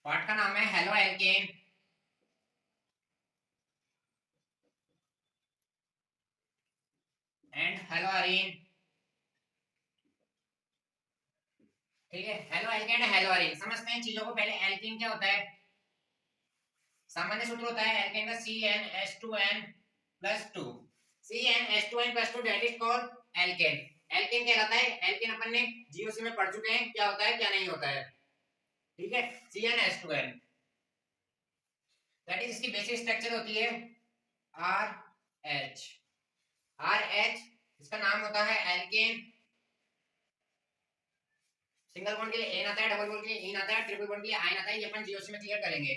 Part का नाम है halo alkane and hello Areen. ठीक है, halo alkane and hello Areen समझते हैं चीजों को। पहले एल्केन क्या होता है? सामान्य सूत्र होता है एल्केन का CnH2n+2। CnH2n+2 that is called alkane. Alkane कहलाता है। एल्केन अपन ने जीओसी में पढ़ चुके हैं क्या होता है क्या नहीं होता है। ठीक है, CnH2n दैट इज इसकी बेसिक स्ट्रक्चर होती है RH। RH इसका नाम होता है एल्केन। सिंगल बॉन्ड के लिए एन आता है, डबल बॉन्ड के लिए इन आता है, ट्रिपल बॉन्ड के लिए आयन आता है। ये अपन जीओसी में क्लियर करेंगे।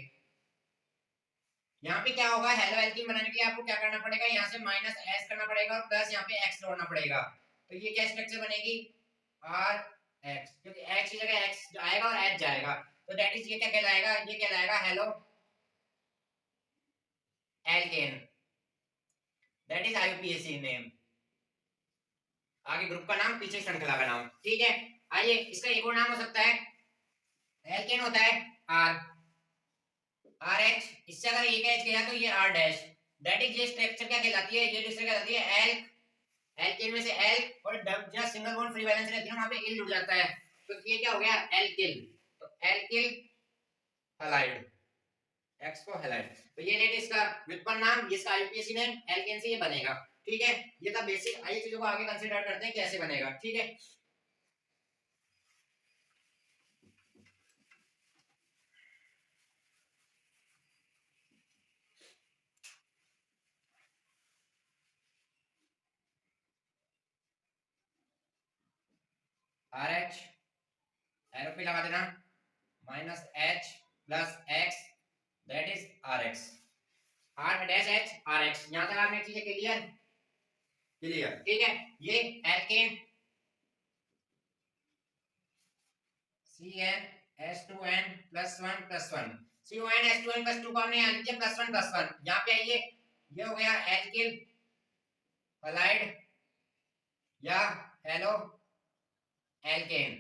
यहाँ पे क्या होगा, हेलो एल्कीन बनाने के लिए आपको क्या करना पड़ेगा, यहाँ से -s करना पड़ेगा और प्लस यहाँ पे x जोड़ना पड़ेगा। तो ये क्या स्ट्रक्चर बनेगी, RX, क्योंकि x की जगह x आएगा और h जाएगा। तो दैट इज ये क्या कहलाएगा, ये कहलाएगा halo alkane. That is IUPAC name. आगे ग्रुप का नाम, पीछे श्रृंखला का नाम। ठीक है, आइए इसका एक और नाम हो सकता है, एल्केन होता है R, RH। इससे अगर एक H गया तो ये R डैश। दैट इज ये स्ट्रक्चर क्या कहलाती है, ये स्ट्रक्चर कहलाती है एल्क। एल्किल में से एल्क और जहां सिंगल बॉन्ड फ्री वैलेंस रहती है वहां पे इल जुड़ जाता है। तो ये क्या हो गया, एल्किल। तो एल्किल हैलाइड, एक्स को हैलाइड। तो ये लेट इसका व्युत्पन्न नाम, ये इसका IUPAC नेम, एल्केन से ये बनेगा। ठीक है, ये था बेसिक। आइए चीजों को आगे कंसीडर करते हैं कैसे बनेगा। ठीक है, RH एरो पे लगा देना, -H plus x that is RX। R dash H RX। यहां तक आपने चीजें क्लियर क्लियर। ठीक है, ये एल्केन CnH2n+1+1। CONH2n+2 को हमने यहाँ लिख दिया +1+1। यहाँ पे आइए, ये हो गया एल्किल हैलाइड या हेलो एल्केन।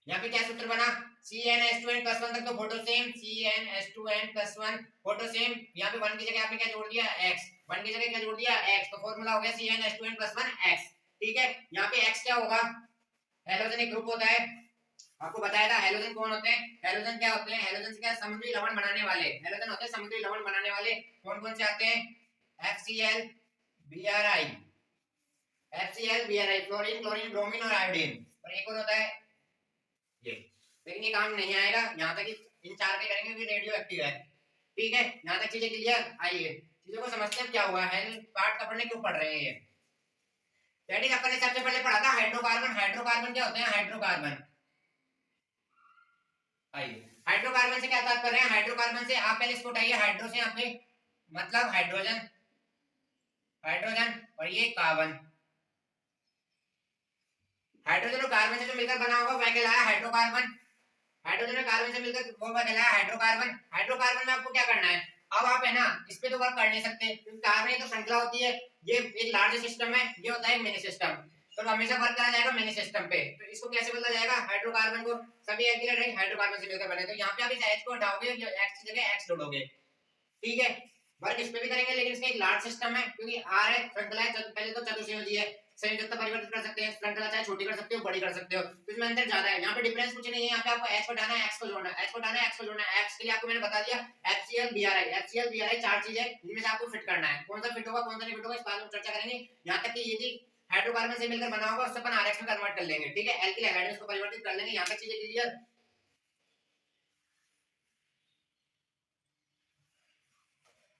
यहाँ पे क्या सूत्र बना, CnH2n+1 तक तो photo same, CnH2n+1 photo same. यहाँ पे 1 की जगह आपने क्या जोड़ दिया, x। 1 की जगह क्या जोड़ दिया, x। तो फॉर्मूला हो गया CnH2n+1 x। ठीक है, यहाँ पे x क्या होगा, हैलोजेनिक ग्रुप होता है। आपको बताया था हैलोजन कौन होते हैं। हैलोजन क्या होते हैं, हैलोजन से क्या समुद्री लवण बनाने वाले। हैलोजन होते हैं समुद्री लवण बनाने वाले। कौन कौन से आते हैं, FCl Bri, FCl Bri, fluorine chlorine bromine और आयोडीन। और एक और होता है ये, लेकिन ये काम नहीं आएगा यहाँ तक। इन चार के करेंगे क्योंकि रेडियो एक्टिव है। ठीक है, यहाँ तक चीजें क्लियर। आइए चीजों को समझते हैं क्या हुआ है, पार्ट का पढ़ने क्यों पढ़ रहे हैं ये। दैट अपन ने सबसे पहले पढ़ा था हाइड्रोकार्बन। हाइड्रोकार्बन क्या होते हैं, हाइड्रोकार्बन। आइए हाइड्रोकार्बन से क्या तात्पर्य है, हाइड्रोकार्बन से आप पहले इसको उठाइए, हाइड्रो से यहाँ पे मतलब हाइड्रोजन, हाइड्रोजन और ये कार्बन। हाइड्रोजन और कार्बन से जो मिलकर बना होगा वह कहलाया हाइड्रोकार्बन। हाइड्रोजन और कार्बन से मिलकर वो कहलाया हाइड्रोकार्बन। हाइड्रोकार्बन में आपको क्या करना है, अब आप है ना इस पे तो वर्क कर नहीं सकते क्योंकि कार्बन एक तो श्रृंखला होती है, ये एक लार्ज सिस्टम है, ये होता है मिनी सिस्टम। तो हमेशा वर्क करा जाएगा मिनी सिस्टम पे। तो इसको कैसे बदला जाएगा, हाइड्रोकार्बन को सभी एल्किल रिंग हाइड्रोकार्बन से मिलकर बने। तो यहाँ पे आप इस H को हटाओगे, X की जगह X जोड़ोगे। ठीक है, वर्क इस पे भी करेंगे लेकिन इसका एक लार्ज सिस्टम है क्योंकि R है, श्रृंखला है। पहले तो चतुर्संयोजी है, संयोजकता परिवर्तित कर सकते हैं, श्रृंखला चाहे छोटी कर सकते हो बड़ी कर सकते हो, तो इसमें अंतर ज्यादा है। यहाँ पे डिफरेंस कुछ नहीं है, यहाँ पे आपको H को हटाना है, X को जोड़ना है, H को हटाना है, X को जोड़ना है। X के लिए आपको मैंने बता दिया HCl Bri। HCl Bri चार चीज है जिनमें से आपको फिट करना है, कौन सा फिट होगा कौन सा नहीं फिट होगा इस बारे में चर्चा करेंगे। यहाँ तक कि ये जी हाइड्रोकार्बन से मिलकर बना होगा उससे अपन RX में कन्वर्ट कर लेंगे। ठीक है, एल्किल हैलाइड में इसको परिवर्तित कर लेंगे। यहाँ तक चीजें क्लियर।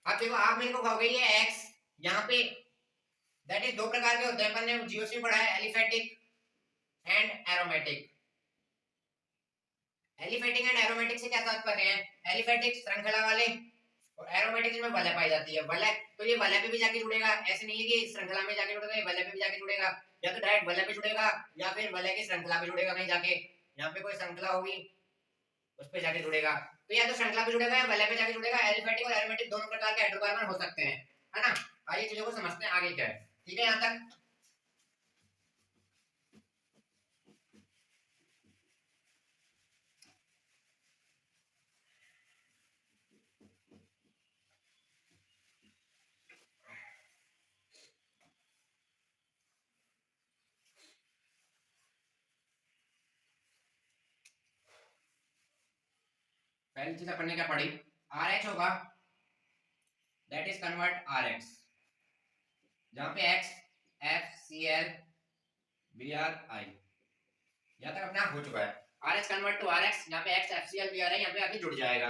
अब देखो आप मेरे को कहोगे ये X, यहाँ पे दैट इज दो प्रकार के होते हैं, अपन ने जीओसी में पढ़ा है, aliphatic and aromatic. Aliphatic and aromatic से क्या तात्पर्य है, एलिफेटिक श्रृंखला वाले और एरोमेटिक जिसमें वलय पाई जाती है। वलय तो ये वलय पे भी जाके जुड़ेगा, ऐसे नहीं है कि श्रृंखला में जाके जुड़ेगा, ये वलय पे भी जाके जुड़ेगा। या तो डायरेक्ट वलय पे जुड़ेगा या फिर वलय की श्रृंखला पे जुड़ेगा कहीं जाके। यहाँ पे कोई श्रृंखला होगी उस पे जाके जुड़ेगा। तो या तो श्रृंखला पे जुड़ेगा या वलय पे जाके जुड़ेगा। एलिफेटिक और एरोमेटिक दोनों प्रकार के हाइड्रोकार्बन हो सकते हैं, है ना। आइए चीजों को समझते हैं आगे क्या है। ठीक है, यहाँ तक पहली चीज अपन ने क्या पढ़ी, RH होगा दैट इज कन्वर्ट RH, जहां पे X FCl BrI, यहाँ तक अपना हो चुका है। RH कन्वर्ट टू RX, यहाँ पे X FCl BrI यहाँ पे आके जुड़ जाएगा,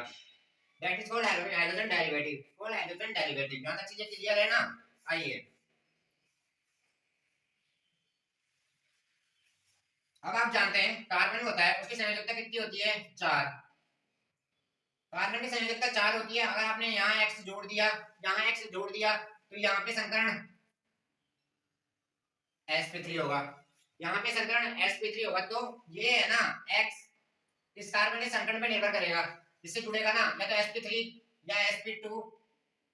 that is called hydrogen derivative, called hydrogen derivative. यहाँ तक चीजें क्लियर है ना? आइए अब आप जानते हैं कार्बन होता है उसकी संयोजकता कितनी होती है? 4। कार्बन की संयोजकता 4 होती है। अगर आपने यहाँ X जोड़ दिया, यहाँ X जोड़ दिया, तो यहाँ पे संकरण sp3 होगा, यहाँ पे संकरण sp3 होगा। तो ये है ना X इस कार्बन के संकरण पे निर्भर करेगा, इससे जुड़ेगा ना या तो sp3 या sp2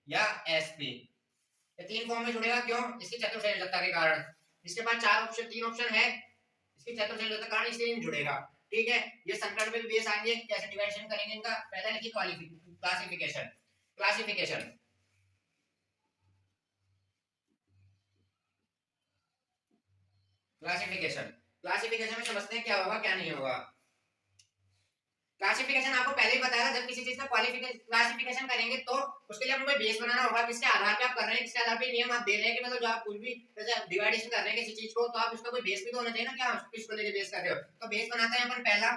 या sp, ये तीन फॉर्म में जुड़ेगा। क्यों? इसकी चतुर संयोजकता के कारण। इसके पास तीन ऑप्शन है, इसकी चतुर संयोजकता के कारण इसलिए जुड़ेगा। ठीक है, ये संकरण में भी बेस आएंगे, कैसे डिवाइडेशन करेंगे इनका। पहला लिखिए क्लासिफिकेशन। क्लासिफिकेशन क्लासिफिकेशन क्लासिफिकेशन में समझते हैं क्या होगा क्या नहीं होगा। क्लासिफिकेशन आपको पहले ही बताया था, जब किसी चीज का क्लासिफिकेशन करेंगे तो उसके लिए आपको बेस बनाना होगा, किसके आधार पे आप कर रहे हैं, किसके आधार पे नियम आप दे रहे हैं कि मतलब जो आप कुछ भी जैसे डिवाइडेशन कर रहे हैं किसी चीज को, तो आप उसका कोई बेस भी तो होना चाहिए ना, क्या आप किसको लेके बेस कर रहे हो। तो बेस बनाते हैं अपन पहला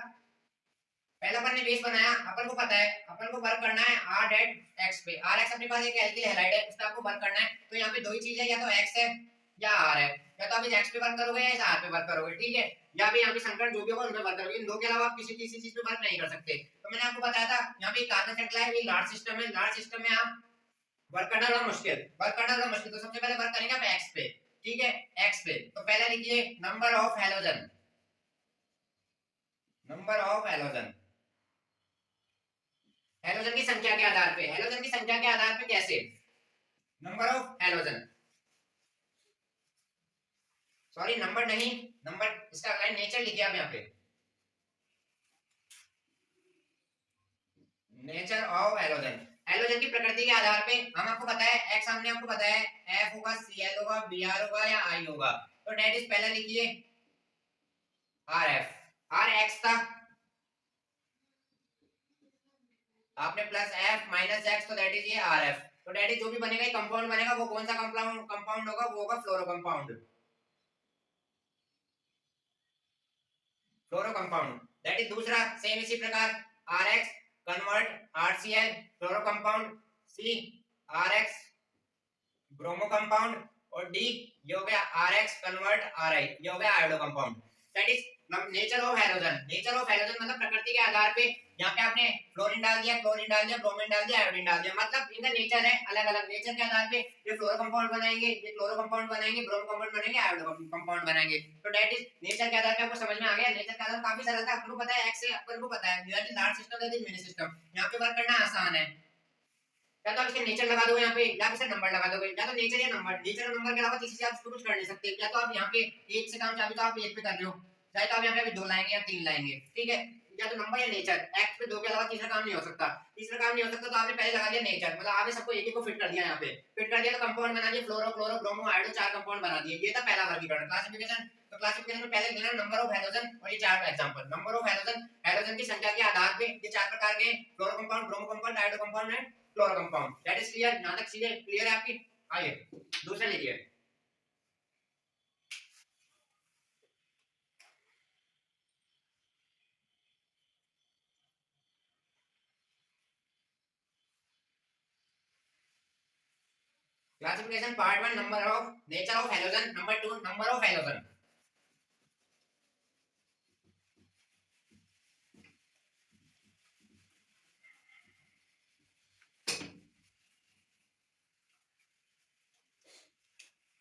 अपन ने बेस बनाया, अपन को पता है अपन को वर्क करना है r डेट x पे। rx अपने पास एक एल्किल हैलाइड है, उस पे आपको वर्क करना है। तो यहाँ पे दो ही चीज है, या तो x है या r है, या तो आप इस x पे वर्क करोगे या इस r पे वर्क करोगे। ठीक है, या भी यहाँ पे संकरण जो भी होगा उनमें वर्क करोगे। इन दो के अलावा आप किसी तीसरी चीज पे वर्क नहीं कर सकते। तो मैंने आपको बताया था यहाँ पे कार्बन श्रृंखला है, ये लार्ज सिस्टम है। लार्ज सिस्टम में आप वर्क करना थोड़ा मुश्किल, तो सबसे पहले वर्क करेंगे आप x पे। ठीक है, x पे तो पहले लिखिए number of halogen. Number of halogen, halogen की संख्या के आधार पे। हैलोजन की संख्या के आधार पे कैसे? Number of halogen, sorry number नहीं, नंबर इसका लाइन नेचर लिखिए आप यहाँ पे, नेचर ऑफ हैलोजन। हैलोजन की प्रकृति के आधार पे हम आपको पता है x हमने आपको बताया है F होगा Cl होगा Br होगा या I होगा। तो डेट इज पहले लिखिए RF, RX था आपने प्लस F माइनस X, तो डेट इज ये RF। तो डेट इज जो भी बनेगा कंपाउंड बनेगा, वो कौन सा कंपाउंड होगा? वो होगा fluoro compound, fluoro compound. That is दूसरा सेम इसी प्रकार RX convert RCl fluoro compound, C RX bromo compound, और D ये हो गया RX कन्वर्ट RI, ये हो गया iodo compound. That is nature of halogen. Nature of halogen मतलब प्रकृति के आधार पे, यहाँ पे आपने फ्लोरीन डाल दिया, क्लोरीन डाल दिया, ब्रोमीन डाल दिया, आयोडीन डाल दिया, मतलब इनका नेचर है अलग अलग। नेचर के आधार पे ये फ्लोरो कंपाउंड बनाएंगे, ये क्लोरो कंपाउंड बनाएंगे, ब्रोमो कंपाउंड बनाएंगे, आयोडो कंपाउंड बनाएंगे। तो दैट इज नेचर के आधार पे आपको समझ में आ गया। नेचर के आधार काफी सरल था, आपको पता है x से अपन को पता है that is large system, that is mini system. यहाँ पे वर्क करना आसान है, या तो आप इसके नेचर लगा दोगे यहाँ पे, या फिर नंबर लगा दोगे, या तो नेचर या नंबर। नेचर और नंबर के अलावा किसी से आप इसको कुछ कर नहीं सकते। या तो आप यहाँ पे एक से काम चाहे तो आप एक पे कर रहे हो, चाहे तो आप यहाँ पे दो लाएंगे या तीन लाएंगे। ठीक है, या तो नंबर या नेचर, एक्स पे दो के अलावा तीसरा काम नहीं हो सकता। तीसरा काम नहीं हो सकता तो आपने पहले लगा दिया नेचर, मतलब आपने सबको एक एक को फिट कर दिया, यहाँ पे फिट कर दिया तो कंपाउंड बना दिया, फ्लोरो क्लोरो ब्रोमो आयोडो, चार कंपाउंड बना दिए। ये था पहला वर्गीकरण, क्लासिफिकेशन। तो क्लासिफिकेशन में पहले लेना नंबर ऑफ हैलोजन, और ये चार example number of halogen. Halogen की संख्या के आधार पे ये चार प्रकार के fluoro compound, bromo compound, iodo compound and fluoro compound. That is clear? यहां तक चीजें क्लियर है आपकी? आइए दूसरा लीजिए। Classification part 1 number of nature of halogen, number 2 number of halogen.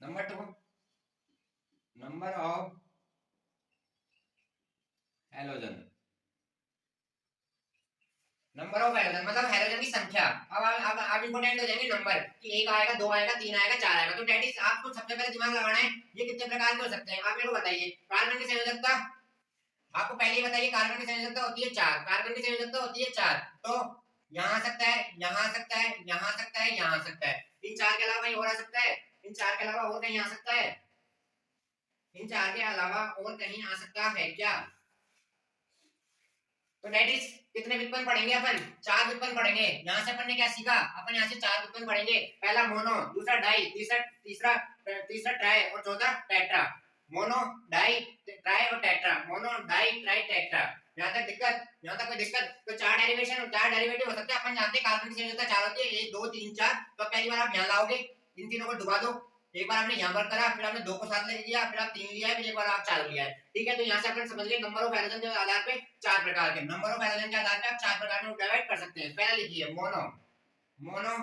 Number 2 number of halogen. Number of halogen मतलब halogen की संख्या। अब इंपॉर्टेंट हो जाएंगे नंबर कि एक आएगा, दो आएगा, तीन आएगा, चार आएगा। तो दैट इज आपको सबसे पहले दिमाग लगाना है ये कितने प्रकार के हो सकते हैं। आप मेरे को बताइए कार्बन की संयोजकता, आपको पहले ही बताइए कार्बन की संयोजकता होती है 4। कार्बन की संयोजकता होती है 4, तो यहाँ आ सकता है, यहाँ आ सकता है, यहाँ आ सकता है, यहाँ आ सकता है। इन चार के अलावा कहीं और आ सकता है? इन चार के अलावा और कहीं आ सकता है? इन चार के अलावा और कहीं आ सकता है क्या? तो दैट इज कितने व्युत्पन्न पढ़ेंगे अपन? 4 व्युत्पन्न पढ़ेंगे। यहाँ से अपन ने क्या सीखा? अपन यहाँ से 4 व्युत्पन्न पढ़ेंगे। पहला मोनो, दूसरा डाई, तीसरा ट्राई और चौथा टेट्रा। मोनो, डाई, ट्राई और tetra. Mono, di, tri, tetra. यहाँ तक दिक्कत? यहाँ तक कोई दिक्कत? तो 4 डेरिवेशन और 4 डेरिवेटिव हो सकते हैं। अपन जानते हैं कार्बन की संयोजकता 4 होती है, 1 2 3 4। तो पहली बार आप यहाँ लाओगे, इन तीनों को डुबा दो। एक बार आपने यहाँ पर करा, फिर आपने 2 को साथ ले लिया, फिर आप 3 लिया है, फिर एक बार आप 4 लिया है। ठीक है, तो यहाँ से अपन समझ गए नंबर ऑफ हाइड्रोजन के आधार पे 4 प्रकार के, नंबर ऑफ हाइड्रोजन के आधार पे आप 4 प्रकार में डिवाइड कर सकते हैं। पहला लिखिए mono, mono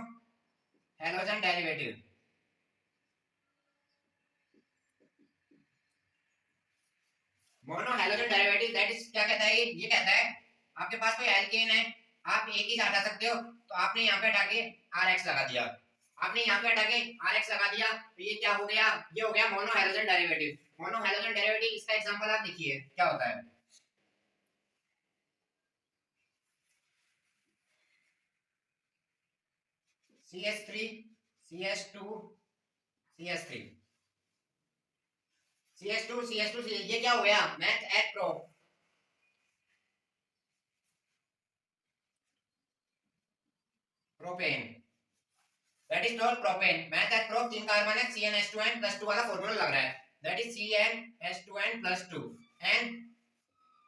hydrogen derivative. Mono hydrogen derivative that is क्या कहता है? ये कहता है आपके पास कोई एल्केन है, आप एक ही हटा सकते हो, तो आपने यहाँ पे हटा के RX लगा दिया। आपने यहाँ पे हटा के RX लगा दिया, तो ये क्या हो गया? ये हो गया mono hydrogen derivative. Mono hydrogen derivative, इसका एग्जांपल आप देखिए क्या होता है। CH3 CH2 CH3 CH2 CH2 ये क्या हो गया? Meth eth pro, propane, that is called propane. Meth eth pro, 3 carbon है, CnH2n+2 वाला फार्मूला लग रहा है, that is CnH2n+2। N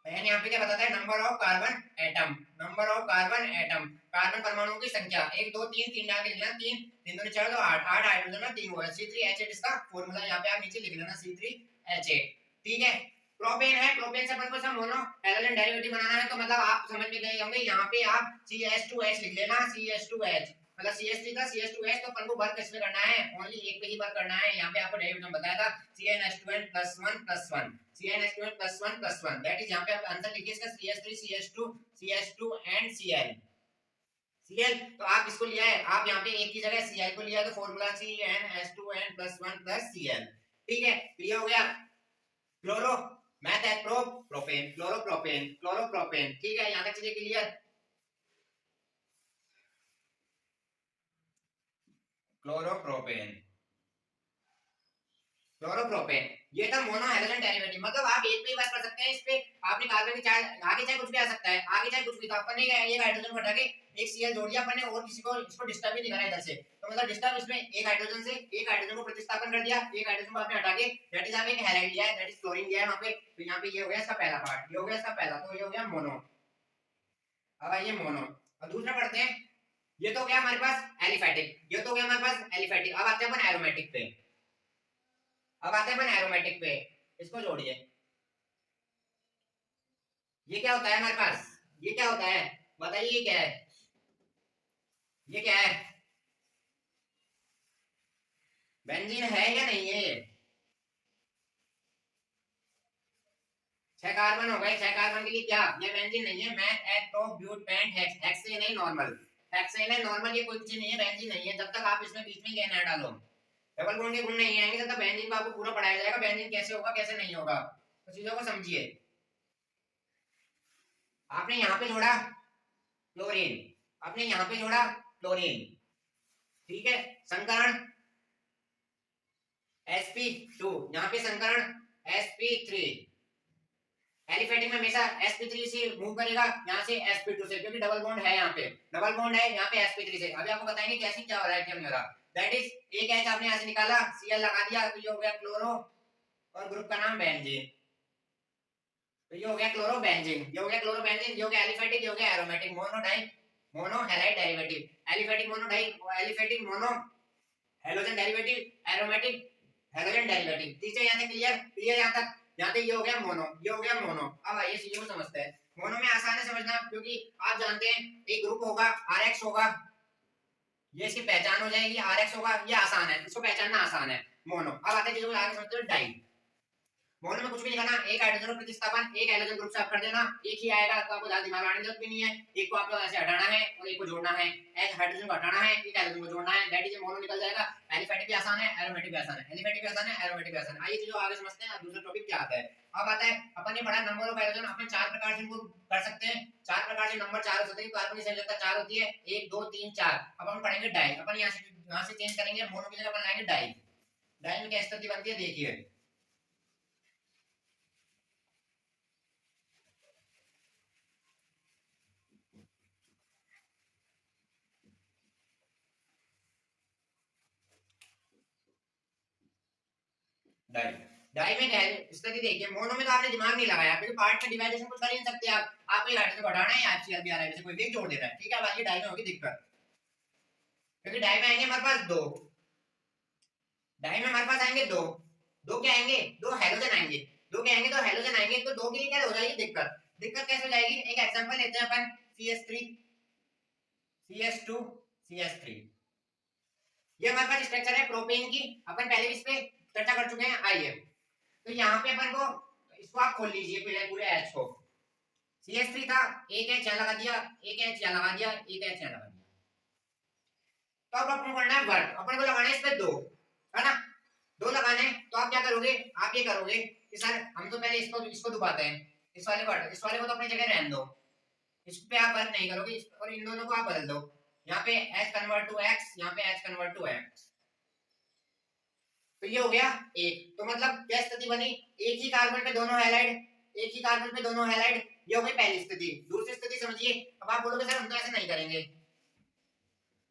N यहाँ पे क्या बताता है? Number of carbon atom, number of carbon atom, carbon परमाणुओं की संख्या। 1 2 3 3 डाल के लिखना, 3 3 2 4 तो 8 8 हाइड्रोजन में 3 हुआ। C3H8 इसका फार्मूला यहाँ पे आप नीचे लिख लेना, C3H8। ठीक है, प्रोपेन है, प्रोपेन से अपन को सब मोनो हाइड्रोजन डेरिवेटिव बनाना है, तो मतलब आप समझ में गए होंगे। यहाँ पे आप CH2H लिख लेना, CH2H मतलब CH3 का CH2H, तो अपन को वर्क किसमें करना है? ओनली एक पे ही वर्क करना है। यहाँ पे आपको डेरिवेटिव बताया था CnH2n+1+1, CnH2n+1+1, दैट इज यहाँ पे आप आंसर लिखिए इसका CH3 CH2 CH2 and Cl। तो आप इसको लिया है, आप यहाँ पे एक की जगह Cl को लिया, तो फॉर्मूला CnH2n+1+Cl। ठीक है, क्लियर हो गया? Chloro, meth eth pro, propane, chloropropane, chloropropane. ठीक है, यहाँ तक चीजें क्लियर? क्लोरोप्रोपेन, क्लोरोप्रोपेन, ये था मोनो हाइड्रोजन डेरिवेटिव। मतलब आप एक पे ही बात कर सकते हैं इस पे। आपने कार्बन की चाहे आगे चाहे कुछ भी आ सकता है, आगे चाहे कुछ भी, तो अपन ने एक हाइड्रोजन को हटा के एक Cl जोड़ दिया अपन ने, और किसी को इसको डिस्टर्ब ही नहीं करा इधर से। तो मतलब डिस्टर्ब इसमें एक हाइड्रोजन से एक हाइड्रोजन को प्रतिस्थापन कर दिया, एक हाइड्रोजन को आपने हटा के, दैट इज आपने एक हैलाइड लिया है, दैट इज क्लोरीन लिया है वहां पे। तो यहाँ पे ये हो गया इसका पहला पार्ट, ये हो गया इसका पहला, तो ये हो गया मोनो। अब आइए मोनो, और दूसरा पढ़ते हैं। ये तो हो गया हमारे पास एलिफैटिक, ये तो हो गया हमारे पास एलिफैटिक। अब आते हैं अपन एरोमेटिक पे, अब आते हैं अपन एरोमेटिक पे। इसको जोड़िए, ये क्या होता है हमारे पास? ये क्या होता है बताइए? ये क्या है? ये क्या है? बेंजीन है या नहीं है? ये 6 कार्बन हो गए, 6 कार्बन के लिए क्या? ये बेंजीन नहीं है। मैथ एट टॉप ब्यूट पेंट हेक्स, हेक्सेन नहीं नॉर्मल, हेक्सेन है नॉर्मल, ये कोई चीज नहीं है, बेंजीन नहीं है। जब तक आप इसमें बीच में ये ना डालो, डबल बॉन्ड के गुण नहीं आएंगे, तब तक बेंजीन को आपको पूरा पढ़ाया जाएगा, बेंजीन कैसे होगा कैसे नहीं होगा, तो चीजों को समझिए। आपने यहाँ पे जोड़ा क्लोरीन, आपने यहाँ पे जोड़ा क्लोरीन, ठीक है, संकरण sp2, यहाँ पे संकरण sp3। एलिफेटिक में हमेशा sp3 से मूव करेगा, यहाँ से sp2 से, क्योंकि डबल बॉन्ड है, यहाँ पे डबल बॉन्ड है, यहाँ पे sp3 से। अभी आपको बताएंगे कैसे क्या हो रहा है, क्या नहीं हो रहा। दैट इज एक H आपने यहाँ से निकाला, Cl लगा दिया, तो ये हो गया क्लोरो, और ग्रुप का नाम बेंजीन, तो ये हो गया क्लोरो बेंजीन, ये हो गया क्लोरो बेंजीन, ये हो गया एलिफेटिक, ये हो गया aromatic. Mono di mono halide derivative, aliphatic mono di aliphatic mono halogen derivative, aromatic halogen derivative. ठीक है, यहाँ तक क्लियर? क्लियर यहाँ तक? यहाँ तक ये हो गया मोनो, ये हो गया मोनो। अब आइए चीजों को समझते हैं। मोनो में आसान है समझना, क्योंकि आप जानते हैं एक ग्रुप होगा, RX होगा, ये इसकी पहचान हो जाएगी, RX होगा, ये आसान है, इसको पहचानना आसान है। मोनो। अब आते हैं चीजों को आगे समझते हैं। डाई, मोनो में कुछ भी नहीं करना, एक हाइड्रोजन को प्रतिस्थापन एक हाइड्रोजन ग्रुप से आप कर देना, एक ही आएगा, तो आपको ज्यादा दिमाग लगाने की जरूरत भी नहीं है। एक को आपको ऐसे हटाना है और एक को जोड़ना है, एक हाइड्रोजन को हटाना है, एक हाइड्रोजन को जोड़ना है, दैट इज मोनो निकल जाएगा। एलिफेटिक भी आसान है, एरोमेटिक भी आसान है, एलिफेटिक भी आसान है, एरोमेटिक भी आसान है। आइए चीजों आगे समझते हैं। दूसरा टॉपिक क्या आता है? अब आता है, अपन ने पढ़ा नंबर ऑफ हाइड्रोजन, अपन 4 प्रकार से इनको कर सकते हैं, 4 प्रकार से नंबर 4 हो सकते हैं, कार्बन की संयोजकता 4 होती है, 1 2 3 4। अब हम पढ़ेंगे डाई, अपन यहाँ से चेंज करेंगे, मोनो की जगह अपन लाएंगे डाई। डाई में क्या स्थिति बनती है देखिए, डाई डाई में क्या है स्थिति देखिए, मोनो में तो आपने दिमाग नहीं लगाया क्योंकि पार्ट में डिवाइडेशन कुछ कर ही नहीं सकते आप, आपको एक हाइड्रोजन को हटाना है, आप सीआर भी आ रहा है, कोई भी जोड़ दे रहा है, ठीक है। अब आइए डाई में होगी दिक्कत, क्योंकि डाई में आएंगे हमारे पास दो, डाई में हमारे पास आएंगे दो, दो क्या आएंगे, दो हेलोजन आएंगे, दो क्या आएंगे, दो हेलोजन आएंगे, तो दो के लिए क्या हो जाएगी दिक्कत, दिक्कत कैसे हो जाएगी, एक एग्जांपल लेते हैं अपन, CH3 CH2 CH3, ये हमारे पास स्ट्रक्चर है प्रोपेन की, अपन पहले भी इस पे चर्चा कर चुके हैं। आइए तो यहाँ पे अपन को इसको आप खोल लीजिए पहले पूरे H को, CH3 था, एक H यहाँ लगा दिया, एक H यहाँ लगा दिया, एक H यहाँ लगा दिया, तो अब अपन को करना है वर्क, अपन को लगाना है इस पे दो, है ना, दो लगाने, तो आप क्या करोगे, आप ये करोगे कि सर हम तो पहले इसको दबाते हैं, इस वाले को तो अपनी जगह रहने दो, इस पे आप वर्क नहीं करोगे, और इन दोनों को आप बदल दो, यहाँ पे H कन्वर्ट टू X, यहाँ पे H कन्वर्ट टू X, तो ये हो गया एक, तो मतलब क्या स्थिति बनी, एक ही कार्बन पे दोनों हैलाइड, एक ही कार्बन पे दोनों हैलाइड, ये हो गई पहली स्थिति। दूसरी स्थिति समझिए, अब आप बोलोगे सर हम तो ऐसे नहीं करेंगे,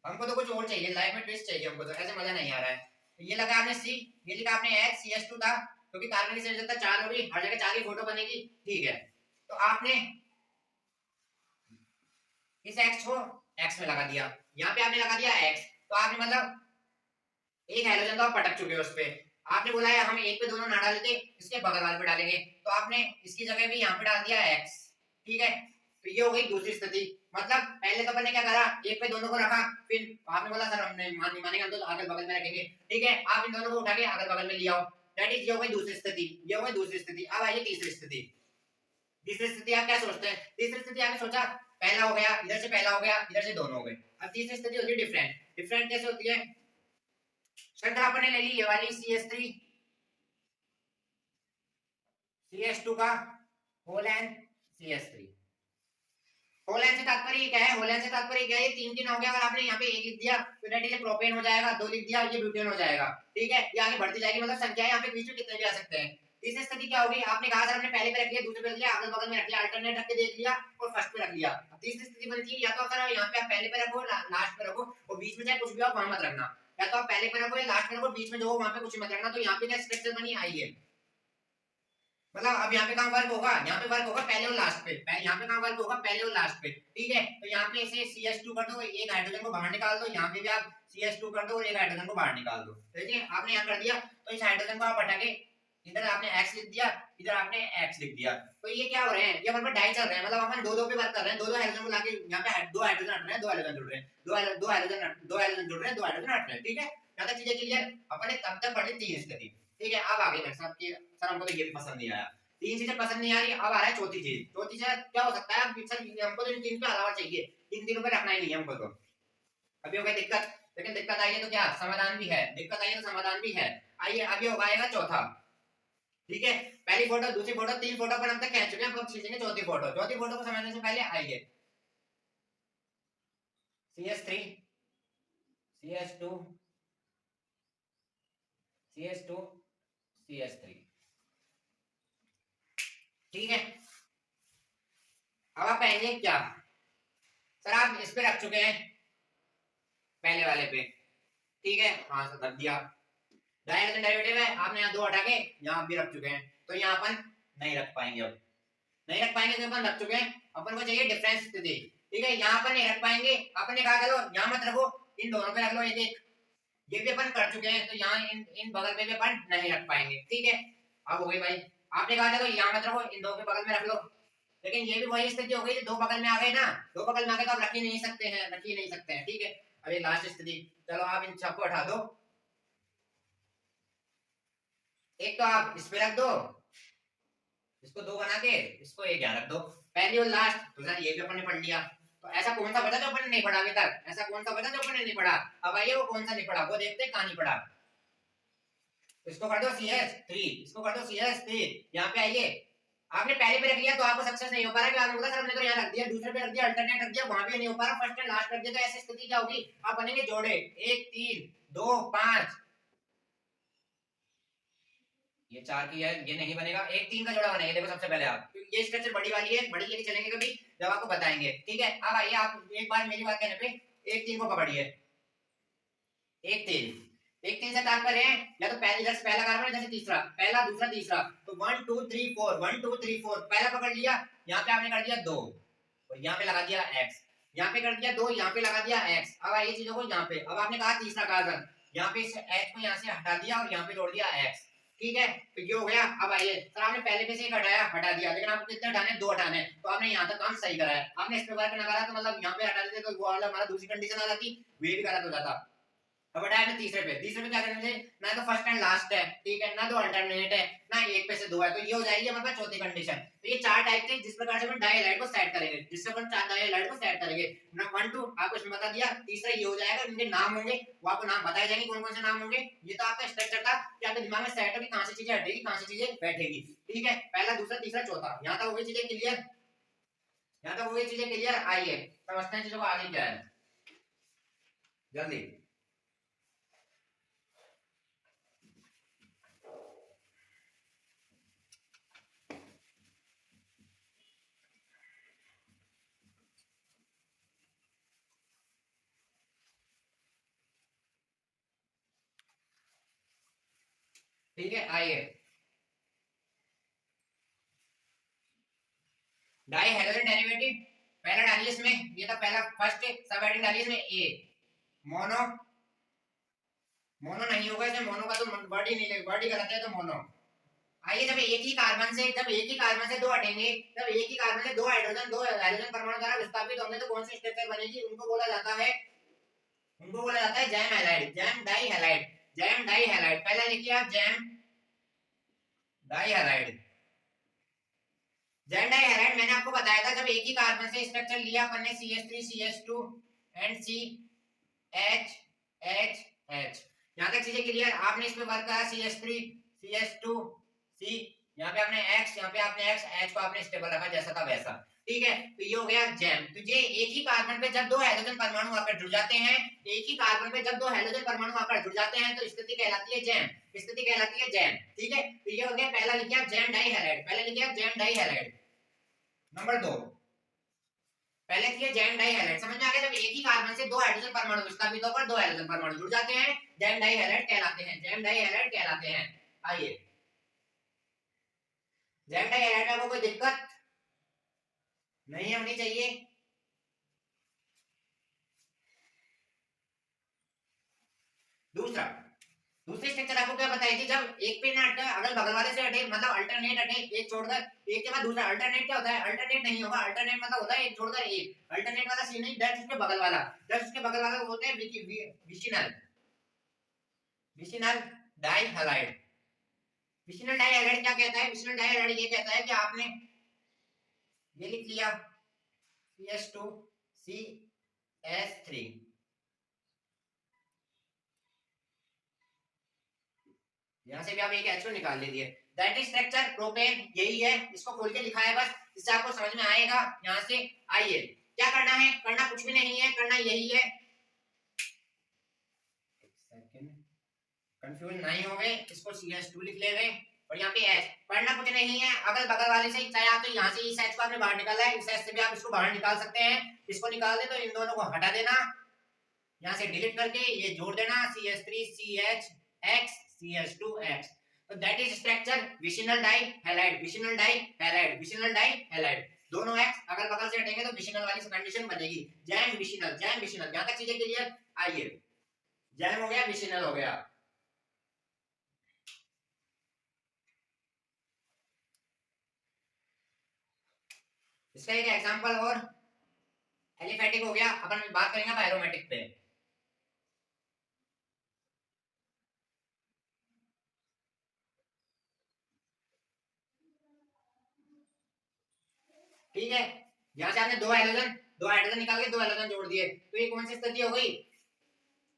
हमको तो कुछ और चाहिए, लाइफ में ट्विस्ट चाहिए हमको, तो ऐसे मजा नहीं आ रहा है, तो ये लगा आपने C, ये लिखा आपने H, CH2 था, क्योंकि कार्बन की संयोजकता 4 होगी, हर जगह 4 की फोटो बनेगी, ठीक है। तो आपने इस X को X में लगा दिया, यहाँ पे आपने लगा दिया X, तो आपने मतलब एक हाइड्रोजन तो आप पटक चुके हो उस पे, आपने बोला है हम एक पे दोनों ना डाल के इसके बगल वाले पे डालेंगे, तो आपने इसकी जगह भी यहाँ पे डाल दिया X, ठीक है। तो ये हो गई दूसरी स्थिति, मतलब पहले तो अपन ने क्या करा, एक पे दोनों को रखा, फिर आपने बोला सर हमने नहीं मानेंगे, हम तो अगल बगल में रखेंगे, ठीक है, आप इन दोनों को उठा के अगल बगल में ले आओ, दैट इज, ये हो गई दूसरी स्थिति, ये हो गई दूसरी स्थिति। अब आइए तीसरी स्थिति, तीसरी स्थिति आप क्या सोचते हैं, तीसरी स्थिति आपने सोचा पहला हो गया, इधर से पहला हो गया, इधर से दोनों हो गए, अब तीसरी स्थिति होती है डिफरेंट, डिफरेंट कैसे होती है, श्रद्धा आपने ले ली ये वाली CH3 CH2 का whole N CH3, whole N से तात्पर्य क्या है, होल एन से तात्पर्य क्या है, ये तीन तीन हो गया, अगर आपने यहाँ पे एक लिख दिया तो दैट इज प्रोपेन हो जाएगा, दो लिख दिया ये ब्यूटेन हो जाएगा, ठीक है, ये आगे बढ़ती जाएगी, मतलब संख्या यहाँ पे बीच में कितने भी आ सकते हैं। तीसरी स्थिति क्या होगी, आपने कहा सर हमने पहले पे रख लिया, दूसरे पे रख लिया, अगल बगल में रख लिया, अल्टरनेट रख के देख लिया और फर्स्ट पे रख लिया। अब तीसरी स्थिति बनती है या तो अगर यहाँ पे आप पहले पे रखो, लास्ट पे रखो, और बीच में चाहे कुछ भी हो वहां मत रखना, या तो आप पहले पे रखो या लास्ट पे रखो, बीच में जो हो वहां पे कुछ मत रखना। तो यहाँ पे क्या स्ट्रक्चर बनी, आई है, मतलब अब यहाँ पे कहाँ वर्क होगा, यहाँ पे वर्क होगा पहले और लास्ट पे, यहाँ पे कहाँ वर्क होगा, पहले और लास्ट पे, ठीक है। तो यहाँ पे इसे CH2 कर दो, एक हाइड्रोजन को बाहर निकाल दो, यहाँ पे भी आप CH2 कर दो और एक हाइड्रोजन को बाहर निकाल दो, ठीक है, आपने यहाँ कर दिया, तो इस हाइड्रोजन को आप हटा के इधर आपने X लिख दिया, इधर आपने X लिख दिया, तो ये क्या हो रहे हैं, ये हमारे पास डाई चल रहे हैं, मतलब अपन दो दो पे वर्क कर रहे हैं, दो दो हाइड्रोजन को लाके यहाँ पे दो हाइड्रोजन हट रहे हैं, दो हाइड्रोजन जुड़ रहे हैं, दो हाइड्रोजन जुड़ रहे हैं, दो हाइड्रोजन हट रहे हैं, ठीक है। यहाँ तक चीजें क्लियर, अपन ने तब तक पढ़ी तीन स्थिति, ठीक है। अब आगे मेरे साहब की सर हमको तो ये पसंद नहीं आया, तीन चीजें पसंद नहीं आ रही, अब आ रहा है चौथी चीज, चौथी चीज क्या हो सकता है, सर हमको तो इन तीन पे अलावा चाहिए, इन तीनों पे रखना ही नहीं है हमको, तो अभी हो गई दिक्कत, लेकिन दिक्कत आई है तो क्या समाधान भी है, दिक्कत आई है तो समाधान भी है। आइए आगे होगा आएगा चौथा, ठीक है, पहली फोटो, दूसरी फोटो, तीन फोटो पर हम तक खींच चुके हैं, अब खींचेंगे चौथी फोटो। चौथी फोटो को समझने से पहले आइए CH3 CH2 CH2 CH3, ठीक है। अब आप कहेंगे क्या सर, आप इस पे रख चुके हैं पहले वाले पे, ठीक है, हाँ सर रख दिया, डायरेक्ट डेरिवेटिव है, आपने यहाँ दो हटा के यहाँ भी रख चुके हैं, तो यहाँ अपन नहीं रख पाएंगे, अब नहीं रख पाएंगे, तो अपन रख चुके हैं, अपन को चाहिए डिफरेंस स्थिति, ठीक है, यहाँ अपन नहीं रख पाएंगे, अपन ने कहा चलो यहाँ मत रखो, इन दोनों पे रख लो एक एक, ये भी अपन कर चुके हैं, तो यहाँ इन बगल पे भी अपन नहीं रख पाएंगे, ठीक है। अब हो गई भाई, आपने कहा चलो यहाँ मत रखो, इन दो के बगल में रख लो, लेकिन ये भी वही स्थिति हो गई, दो बगल में आ गए ना, दो बगल में आ गए तो आप रख ही नहीं सकते हैं, रख ही नहीं सकते हैं, ठीक है। अभी लास्ट स्थिति, चलो आप इन सबको हटा दो, एक तो आप इस पे रख दो, इसको दो बना के इसको एक यहाँ रख दो, पहली और लास्ट, तो सर ये भी अपन ने पढ़ लिया, तो ऐसा कौन सा बचा जो अपन ने नहीं पढ़ा अभी तक, ऐसा कौन सा बचा जो अपन ने नहीं पढ़ा, अब आइए वो कौन सा नहीं पढ़ा वो देखते हैं, कहां नहीं पढ़ा। तो इसको कर दो CH3, इसको कर दो CH3, यहाँ पे आइए, आपने पहले पे रख लिया तो आपको सक्सेस नहीं हो पा रहा, कि आपने बोला सर हमने तो यहाँ रख दिया, दूसरे पे रख दिया, अल्टरनेट रख दिया, वहां भी नहीं हो पा रहा, फर्स्ट एंड लास्ट रख दिया, तो ऐसी स्थिति क्या होगी, आप बनेंगे जोड़े 1 3 2 5, ये 4 की है, ये नहीं बनेगा, 1 3 का जोड़ा बनेगा, देखो सबसे पहले आप, ये स्ट्रक्चर बड़ी वाली है, बड़ी लेके चलेंगे कभी जब आपको बताएंगे, ठीक है। अब आइए आप एक बार मेरी बात कहने पे 1 3 को पकड़िए, 1 3 एक 3 से तात्पर्य है या तो पहले जैसे पहला कार्बन जैसे तीसरा, पहला दूसरा तीसरा, तो 1 2 3 4 1 2 3 4 पहला पकड़ लिया, यहाँ पे आपने कर दिया 2 और यहाँ पे लगा दिया x, यहाँ पे कर दिया 2, यहाँ पे लगा दिया x। अब आइए चीजों को यहाँ पे, अब आपने कहा तीसरा कार्बन, यहाँ पे इस h को यहाँ से हटा दिया और यहाँ पे जोड़ दिया x, ठीक है, तो ये हो गया। अब आइए सर आपने पहले पे से एक हटाया, हटा दिया, लेकिन आपको कितने हटाने, 2 हटाने, तो आपने यहाँ तक काम सही कराया। आपने इस पे वर्क ना करा तो मतलब यहाँ पे हटा देते तो वो वाला हमारा दूसरी कंडीशन आ जाती, वे भी गलत हो जाता। अब हटाया मैं तीसरे पे, तीसरे पे क्या करना चाहिए, ना तो फर्स्ट एंड लास्ट है, ठीक है, ना तो अल्टरनेट है, ना एक पे से दो है, तो ये हो जाएगी हमारे पास चौथी कंडीशन। तो ये चार टाइप थे जिस प्रकार से हम डाई हैलाइड को सेट करेंगे, जिससे अपन चार डाई हैलाइड को सेट करेंगे। ना 1 2 आपको इसमें बता दिया, तीसरा ये हो जाएगा, इनके नाम होंगे, वो आपको नाम बताए जाएंगे कौन कौन से नाम होंगे। ये तो आपका स्ट्रक्चर था कि आपके दिमाग में सेट हो कि कहां से चीजें हटेगी, कहां से चीजें बैठेगी, ठीक है। पहला दूसरा तीसरा चौथा, यहां तक हो गई चीजें क्लियर, यहां तक हो गई चीजें क्लियर। आइए समझते हैं चीजों को आगे क्या है जल्दी। ठीक है, आइए डाई हेलोजन डेरिवेटिव पहला डालिए इसमें, ये तो पहला फर्स्ट सब हेडिंग डालिए इसमें ए, मोनो, मोनो नहीं होगा इसमें, मोनो का तो वर्ड ही नहीं लगेगा, वर्ड ही गलत है तो मोनो। आइए जब एक ही कार्बन से, जब एक ही कार्बन से दो हटेंगे, जब एक ही कार्बन से दो हाइड्रोजन, दो हाइड्रोजन परमाणु द्वारा विस्थापित होंगे तो कौन सी स्ट्रक्चर बनेगी, उनको बोला जाता है, उनको बोला जाता है gem halide, gem di halide, gem di halide. पहला लिखिए आप gem di halide. Gem di halide मैंने आपको बताया था, जब एक ही कार्बन से स्ट्रक्चर लिया अपन ने CH3 CH2 and CH H। यहां तक चीजें क्लियर, आपने इस पे वर्क करा CH3 CH2 C, यहाँ पे आपने X, यहाँ पे आपने X, H को आपने स्टेबल रखा जैसा था वैसा, ठीक है। तो ये हो गया जैम। तो ये एक ही कार्बन पे जब दो हाइड्रोजन परमाणु आकर जुड़ जाते हैं, एक ही कार्बन पे जब दो हाइड्रोजन परमाणु आकर जुड़ जाते हैं तो स्थिति कहलाती है जैम, स्थिति कहलाती है जैम, ठीक है। तो ये हो गया पहला लिखिए आप जैम डाई हैलाइड, पहले लिखिए आप जैम डाई हैलाइड। नंबर 2 पहले लिखिए जैम डाई हैलाइड, समझ में आ गया, जब एक ही कार्बन से दो हाइड्रोजन परमाणु विस्थापित होकर दो हाइड्रोजन परमाणु जुड़ जाते हैं, जैम डाई हैलाइड कहलाते हैं, जैम डाई हैलाइड कहलाते हैं। आइए जैम डाई हैलाइड में आपको कोई दिक्कत नहीं होनी चाहिए। दूसरा, दूसरी स्ट्रक्चर आपको क्या बताई थी, जब एक पे ना हटे अगल बगल वाले से हटे, मतलब अल्टरनेट हटे, एक छोड़कर एक के बाद दूसरा। अल्टरनेट क्या होता है, अल्टरनेट नहीं होगा, अल्टरनेट मतलब होता है एक छोड़कर एक, अल्टरनेट वाला सीन नहीं, जस्ट उसके बगल वाला, जस्ट उसके बगल वाला होते हैं vicinal, vicinal die halide. Vicinal die halide क्या कहता है, विसिनल डाई हैलाइड ये कहता है कि आपने ये लिख लिया CH2 CH3, यहां से भी आप एक H निकाल लीजिए, दैट इज स्ट्रक्चर प्रोपेन, यही है, इसको खोल के लिखा है बस, इससे आपको समझ में आएगा। यहां से आइए क्या करना है, करना कुछ भी नहीं है, करना यही है, कंफ्यूज नहीं हो गए, इसको CH2 लिख ले गए और यहाँ पे H, पढ़ना कुछ नहीं है, अगल बगल वाले से, चाहे आप तो यहाँ से इस H को आपने बाहर निकाला है, इस H से भी आप इसको बाहर निकाल सकते हैं, इसको निकाल दे तो इन दोनों को हटा देना, यहाँ से डिलीट करके ये जोड़ देना CH3 CH X CH2 X। तो that is structure vicinal die halide, vicinal die halide, vicinal die halide, दोनों X अगर बगल से हटेंगे तो विसिनल वाली कंडीशन बनेगी, जैम विसिनल, जैम विसिनल। यहां तक चीजें क्लियर। आइए जैम हो गया, विसिनल हो गया। इसका एक एग्जांपल और एलिफेटिक हो गया, अपन बात करेंगे अब एरोमेटिक पे। ठीक है, यहां से आपने दो हाइड्रोजन निकाल के दो हाइड्रोजन जोड़ दिए, तो ये कौन सी स्थिति हो गई,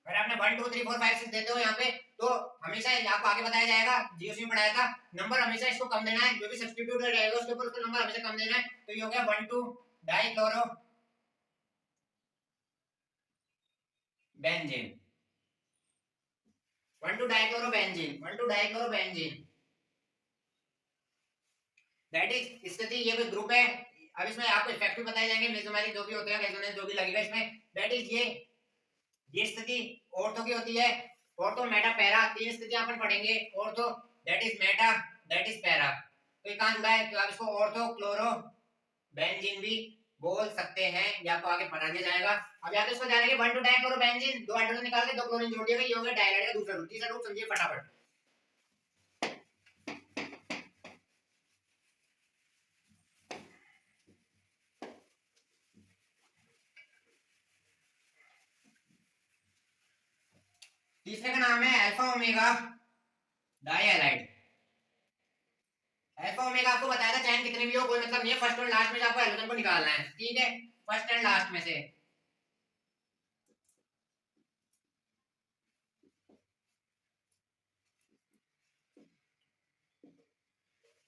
अगर आपने 1 2 3 4 5 6 देते हो यहाँ पे, तो हमेशा आपको आगे बताया जाएगा, जीओसी में पढ़ाया था, नंबर हमेशा इसको कम देना है, जो भी सब्स्टिट्यूट रहेगा उसके ऊपर उसका नंबर हमेशा कम देना है। तो ये हो गया 1 2 dichloro benzene, 1 2 dichloro benzene, 1 2 dichloro benzene, that is स्थिति, ये भी ग्रुप है। अब इसमें आपको इफेक्ट भी बताए जाएंगे, मेसोमेरिक जो भी होते हैं, रेजोनेंस जो भी लगेगा इसमें, दैट इज ये स्थिति ऑर्थो की होती है, ऑर्थो मेटा पैरा, तीन स्थितियां अपन पढ़ेंगे। Ortho that is Meta that is para. तो ये कहां जुड़ा है, तो आप इसको ऑर्थो क्लोरो बेंजीन भी बोल सकते हैं, या आपको आगे पढ़ा दिया जाएगा। अब या तो इसको जानेंगे 1 2 डाइक्लोरोबेंजीन, दो हाइड्रोजन निकाल के दो क्लोरीन जोड़ दिया, ये हो गया डाइहाइड्राइड का दूसरा रूप। तीसरा रूप समझिए फटाफट। तीसरे का नाम है अल्फा ओमेगा डाइहैलाइड। अल्फा ओमेगा आपको बताया था चैन कितने भी हो कोई मतलब नहीं है, फर्स्ट और लास्ट में से आपको हाइड्रोजन को निकालना है, ठीक है, फर्स्ट एंड लास्ट में से।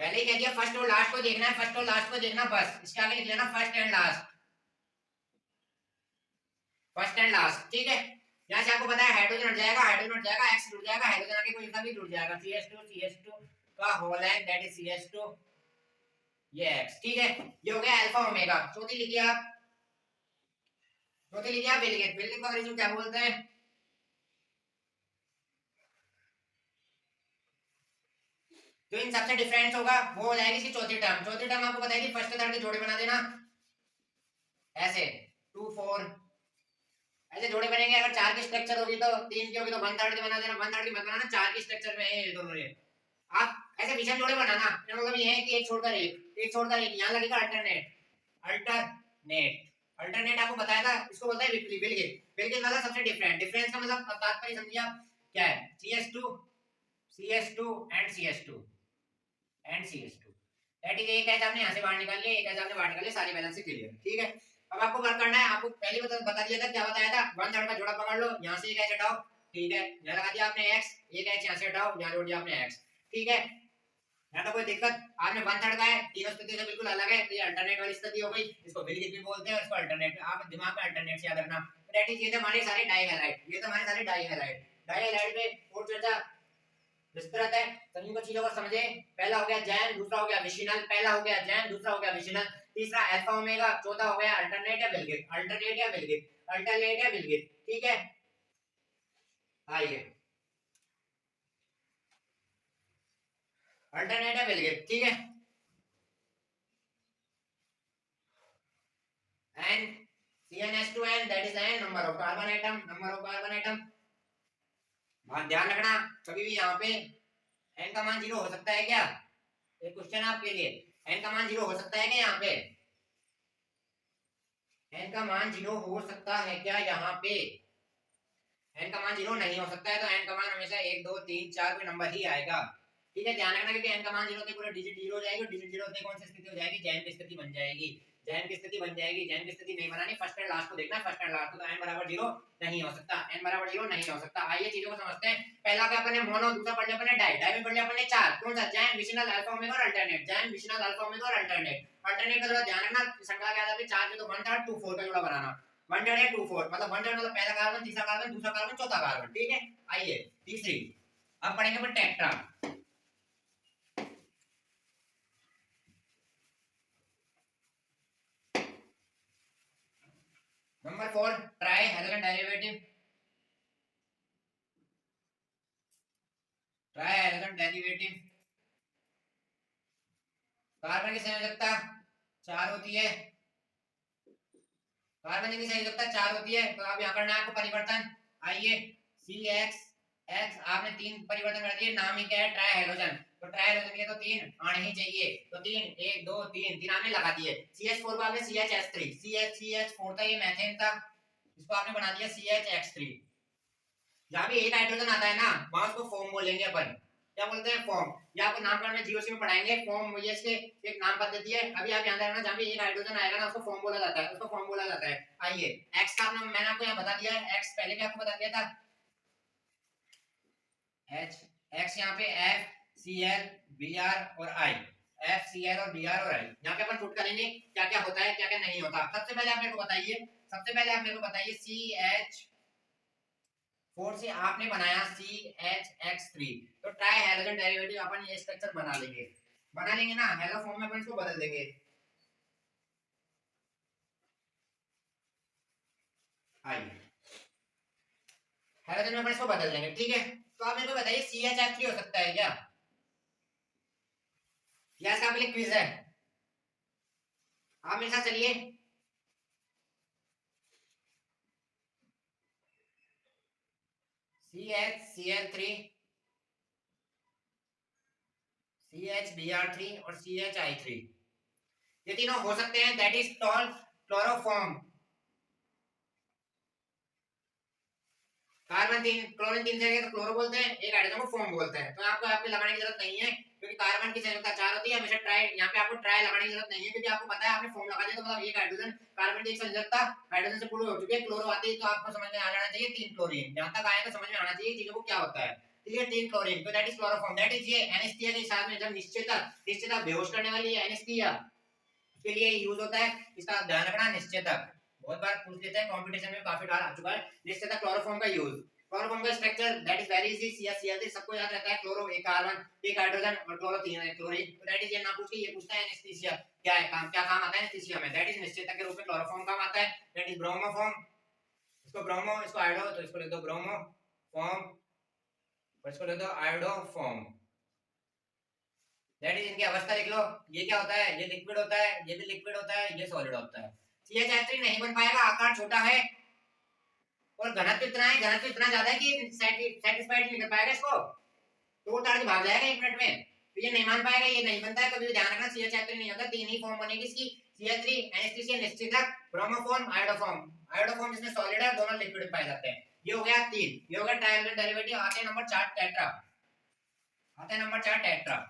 पहले ही कह दिया फर्स्ट और लास्ट को देखना है, फर्स्ट और लास्ट को देखना बस, इसके आगे लिख लेना first and last, first and last, ठीक है। यहां से आपको पता है हाइड्रोजन हट जाएगा, हाइड्रोजन हट जाएगा, एक्स जुड़ जाएगा, हाइड्रोजन आगे कोई सा भी जुड़ जाएगा, CH2 का होल है दैट इज CH2, ये एक्स, ठीक है। ये हो गया अल्फा ओमेगा। चौथी लिखिए आप, चौथी लिखिए आप विलगेट। विलगेट को अंग्रेजी में क्या बोलते हैं, जो इन सबसे डिफरेंस होगा वो हो जाएगी इसकी चौथी टर्म। चौथी टर्म आपको बताएगी फर्स्ट थर्ड के जोड़े बना देना ऐसे 2 4, ऐसे जोड़े बनेंगे। अगर चार की स्ट्रक्चर होगी तो तीन की होगी तो 1/3 की बना देना, 1/3 की मत बनाना, चार की स्ट्रक्चर में है ये दोनों। ये आप ऐसे विषम जोड़े बनाना, मतलब ये है कि एक छोड़कर एक छोड़कर एक, यहां लगेगा अल्टरनेट, अल्टरनेट, अल्टरनेट आपको बताया था, इसको बोलते हैं विलगेट। विलगेट मतलब सबसे डिफरेंट, डिफरेंस का मतलब तात्पर्य समझिए आप क्या है, CH2 CH2 and CH2 and CH2 that is, एक एच आपने यहां से बाहर निकाल लिया, एक एच आपने बाहर निकाल लिया, सारी बैलेंस से क्लियर, ठीक है। अब आपको वर्क करना है, आपको पहले बता दिया था, क्या बताया था, 1/3 का जोड़ा पकड़ लो, यहां से एक एच हटाओ, ठीक है, यहां लगा दिया आपने x, एक एच यहां से हटाओ, यहां जोड़ दिया आपने x, ठीक है। यहां तो कोई दिक्कत, आपने 1/3 का है, तीनों स्थिति से बिल्कुल अलग है, तो ये अल्टरनेट वाली स्थिति हो गई, इसको विलगित भी बोलते हैं, इसको अल्टरनेट, आप दिमाग में अल्टरनेट से याद रखना। दैट इज, ये थे हमारे सारे डाइहैलाइड, ये तो हमारे सारे डाइहैलाइड। डाइहैलाइड पे और चर्चा विस्तृत है, सभी को चीजों को समझे। पहला हो गया जैन, दूसरा हो गया विशिनल, पहला हो गया जैन, दूसरा हो गया विशिनल, तीसरा अल्फा ओमेगा, चौथा हो गया अल्टरनेट या विलगित, अल्टरनेट या विलगित, अल्टरनेट या विलगित, ठीक है। आइए अल्टरनेट या विलगित, ठीक है। N CnH2n that is n number of carbon atom, number of carbon atom। ध्यान रखना कभी भी यहाँ पे n का मान 0 हो सकता है क्या, एक क्वेश्चन आपके लिए, n का मान 0 हो सकता है क्या यहाँ पे, n का मान 0 हो सकता है क्या यहाँ पे, n का मान 0 नहीं हो सकता है, तो n का मान हमेशा 1 2 3 4 कोई नंबर ही आएगा, ठीक है। ध्यान रखना क्योंकि n का मान 0 होते पूरा डिजिट 0 हो जाएगी, और डिजिट 0 होते कौन सी स्थिति हो जाएगी, जैन की स्थिति बन जाएगी, जैन की स्थिति बन जाएगी। जैन की स्थिति नहीं बनानी, फर्स्ट एंड लास्ट को देखना, फर्स्ट एंड लास्ट, तो n बराबर 0 नहीं हो सकता, n बराबर 0 नहीं हो सकता। आइए चीजों को समझते हैं। पहला क्या अपने मोनो, दूसरा पढ़ लिया अपने डाई, डाई में पढ़ लिया अपने चार, कौन सा, जैन विशिनल अल्फा ओमेगा और अल्टरनेट, जैन विशिनल अल्फा ओमेगा और अल्टरनेट। अल्टरनेट का थोड़ा ध्यान रखना, संख्या क्या आती है, चार में तो 1/3 2 4 का जोड़ा बनाना, 1/3 है 2 4, मतलब 1/3 मतलब पहला कार्बन, तीसरा कार्बन, दूसरा कार्बन, चौथा कार्बन, ठीक है। आइए तीसरी, अब पढ़ेंगे अपन टेट्रा। नंबर 4 tri halogen derivative, tri halogen derivative. Carbon की संयोजकता 4 होती है, कार्बन की संयोजकता 4 होती है, तो अब यहाँ करना है आपको परिवर्तन। आइए CX X आपने 3 परिवर्तन कर दिए, नाम ही क्या है, ट्राई हेलोजन, तो ट्राई हेलोजन के तो 3 आने ही चाहिए, तो 3 1 2 3 3 आपने लगा दिए। CH4 को आपने CHS3, CH4 था, ये मेथेन था, इसको आपने बना दिया CHX3। जहां भी एक हाइड्रोजन आता है ना, वहां उसको फॉर्म बोलेंगे अपन, क्या बोलते हैं, फॉर्म। ये आपको नामकरण में जीओसी में पढ़ाएंगे, फॉर्म ये इसके एक नाम पद्धति है। अभी आप ध्यान रखना, जहां भी एक हाइड्रोजन आएगा ना, उसको फॉर्म बोला जाता है, उसको फॉर्म बोला जाता है। आइए एक्स का नाम मैंने आपको यहाँ बता दिया है, एक्स पहले भी आपको बता दिया था, एच एक्स यहाँ पे FCl Br और I, FCl और Br और I। यहाँ पे अपन पुट करेंगे क्या क्या होता है, क्या क्या नहीं होता। सबसे पहले आप मेरे को बताइए, सबसे पहले आप मेरे को बताइए CH4 से आपने बनाया CHX3, तो ट्राई हेलोजन डेरिवेटिव अपन ये स्ट्रक्चर बना लेंगे, बना लेंगे ना, हेलो फॉर्म में अपन इसको बदल देंगे। आइए हाइड्रोजन में अपन इसको बदल देंगे, ठीक है। तो आप मेरे को बताइए CHF3 हो सकता है क्या, या इसका आपके लिए क्विज है, आप मेरे साथ चलिए। CHCl3, CHBr3 और CHI3, ये तीनों हो सकते हैं, that is tall chloroform. Carbon तीन क्लोरीन तीन जगह तो क्लोरो बोलते हैं, एक हाइड्रोजन को फॉर्म बोलते हैं। तो आपको आपको लगाने की जरूरत नहीं है, क्योंकि कार्बन की संयोजकता 4 होती है हमेशा ट्राई, यहाँ पे आपको ट्राई लगाने की जरूरत नहीं है, क्योंकि आपको पता है आपने फॉर्म लगा दिया तो मतलब एक हाइड्रोजन, कार्बन की एक संयोजकता हाइड्रोजन से पूरी हो चुकी है, क्लोरो आती है तो आपको समझ में आ जाना चाहिए 3 क्लोरीन, जहां तक आए तो समझ में आना चाहिए चीजों को क्या होता है, ठीक है। 3 क्लोरीन, तो that is chloroform, that is ये एनेस्थीसिया के साथ में जब निश्चेतक बेहोश करने वाली है एनेस्थीसिया, उसके लिए यूज होता है, इसका ध्यान रखना। निश्चेतक बहुत बार पूछ लेते हैं, कंपटीशन में काफी बार आ चुका है निश्चेतक क्लोरोफॉर्म का यूज। क्लोरोफॉर्म का structure that is very easy, CH सबको याद रहता है, क्लोरो एक कार्बन एक हाइड्रोजन और क्लोरो तीन है क्लोरीन, तो दैट इज ये ना पूछ के ये पूछता है एनेस्थीसिया क्या है, काम क्या काम आता है एनेस्थीसिया में, दैट इज निश्चेतक के रूप में क्लोरोफॉर्म काम आता है, दैट इज ब्रोमोफॉर्म, इसको ब्रोमो इसको आयोडो, तो इसको लिख दो ब्रोमोफॉर्म और इसको लिख दो आयोडोफॉर्म, दैट इज इनकी अवस्था लिख लो, ये क्या होता है, ये लिक्विड होता है, ये भी लिक्विड होता है, ये सॉलिड होता है। CH3 नहीं बन पाएगा, आकार छोटा है और घनत्व इतना है, घनत्व इतना ज्यादा है कि सेटिस्फाइड नहीं कर पाएगा इसको, तो वो ताड़ के भाग जाएगा 1 मिनट में, तो ये नहीं मान पाएगा, ये नहीं बनता है। कभी भी ध्यान रखना CH3 नहीं होता, तीन ही फॉर्म बनेगी इसकी, CH3 एनेस्थीसिया निश्चेतक, ब्रोमोफॉर्म, आयोडोफॉर्म। आयोडोफॉर्म जिसमें सॉलिड है, दोनों लिक्विड पाए जाते हैं। ये हो गया 3, ये हो गया ट्रायंगुलर डेरिवेटिव। आते हैं नंबर 4 टेट्रा, आते हैं नंबर 4 टेट्रा।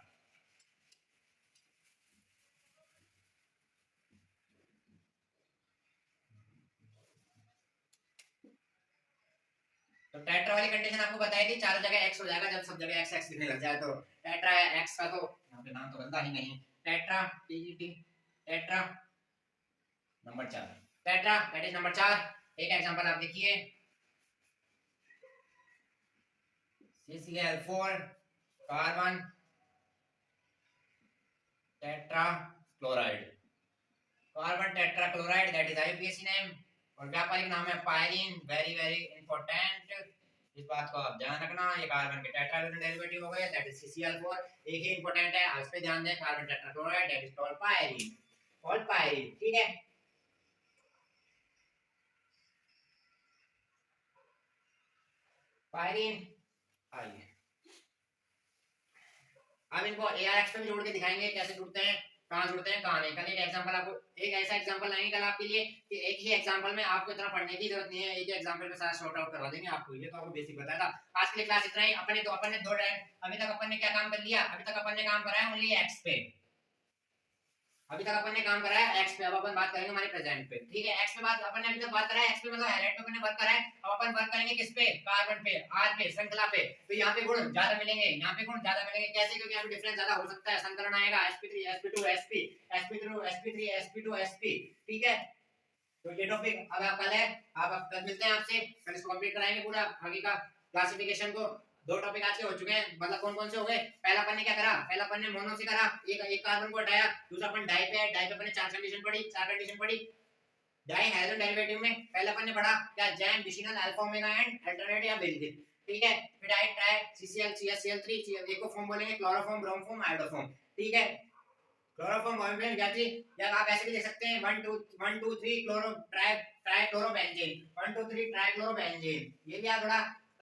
तो टेट्रा वाली कंडीशन आपको बताई थी, चारों जगह एक्स हो जाएगा, जब सब जगह एक्स एक्स लिखने लग जाए तो टेट्रा एक्स का तो यहाँ पे नाम तो बनता ही नहीं। टेट्रा टीटी टेट्रा नंबर 4, टेट्रा दैट इज नंबर 4। एक एग्जांपल आप देखिए, CCl4 carbon tetra chloride, carbon tetra chloride that is IUPAC name, और व्यापारिक नाम है पायरीन, वेरी वेरी इंपॉर्टेंट, इस बात को आप ध्यान रखना। ये कार्बन के टेट्राहेड्रल डेरिवेटिव हो गए, दैट इज CCl4। एक ही इंपॉर्टेंट है, इस पे ध्यान दें, carbon tetrachloride that is called pyrene, called pyrene, ठीक है। पायरीन, आइए अब इनको ARX पे भी जोड़ के दिखाएंगे कैसे जुड़ते हैं, कहाँ जुड़ते हैं कहाँ नहीं। कल एक एग्जांपल आपको, एक ऐसा एग्जांपल लाएंगे कल आपके लिए कि एक ही एग्जांपल में आपको इतना पढ़ने की जरूरत नहीं है, एक ही एग्जांपल में सारा सॉर्ट आउट करवा देंगे आपको। ये तो आपको बेसिक बताया था। आज के लिए क्लास इतना ही। अपन ने दो अभी तक अपन ने क्या काम कर लिया, अभी तक अपन ने काम करा है ओनली एक्स पे, अभी तक अपन ने काम करा है एक्स पे, अब अपन बात करेंगे हमारे प्रेजेंट पे, ठीक है। एक्स पे बात अपन ने अभी तक बात करा है, एक्स पे मतलब हाइलाइट पे अपन ने वर्क करा है, अब अपन वर्क करेंगे किस पे, कार्बन पे, आर पे, श्रृंखला पे। तो यहाँ पे गुण ज्यादा मिलेंगे, यहाँ पे गुण ज्यादा मिलेंगे, कैसे, क्योंकि यहाँ पे डिफरेंस ज्यादा हो सकता है, संकलन आएगा sp3 sp2 sp sp2 sp3 sp2 sp, ठीक है। तो ये टॉपिक अब आप कल है, आप कल मिलते हैं आपसे, कल इसको कंप्लीट कराएंगे पूरा आगे का क्लासिफिकेशन को। दो टॉपिक आज के हो चुके हैं, मतलब कौन कौन से हो गए। पहला अपन ने क्या करा, पहला अपन ने मोनो से करा, एक कार्बन को हटाया, दूसरा अपन डाई पे है, डाई पे अपन ने चार कंडीशन पढ़ी, चार कंडीशन पढ़ी। डाई हाइड्रोजन डेरिवेटिव में पहला अपन ने पढ़ा क्या, gem, vicinal, alpha omega and alternate या बेंजीन, ठीक है। फिर डाई ट्राई CCl CH3 एक को फॉर्म बोलेंगे क्लोरोफॉर्म, ब्रोमोफॉर्म, आयोडोफॉर्म, ठीक है। क्लोरोफॉर्म मॉलिक्यूलर गैसी, या आप ऐसे भी लिख सकते हैं 1 2 3 chloro try try chlorobenzene, 1 2 3 try chlorobenzene, ये भी आप थोड़ा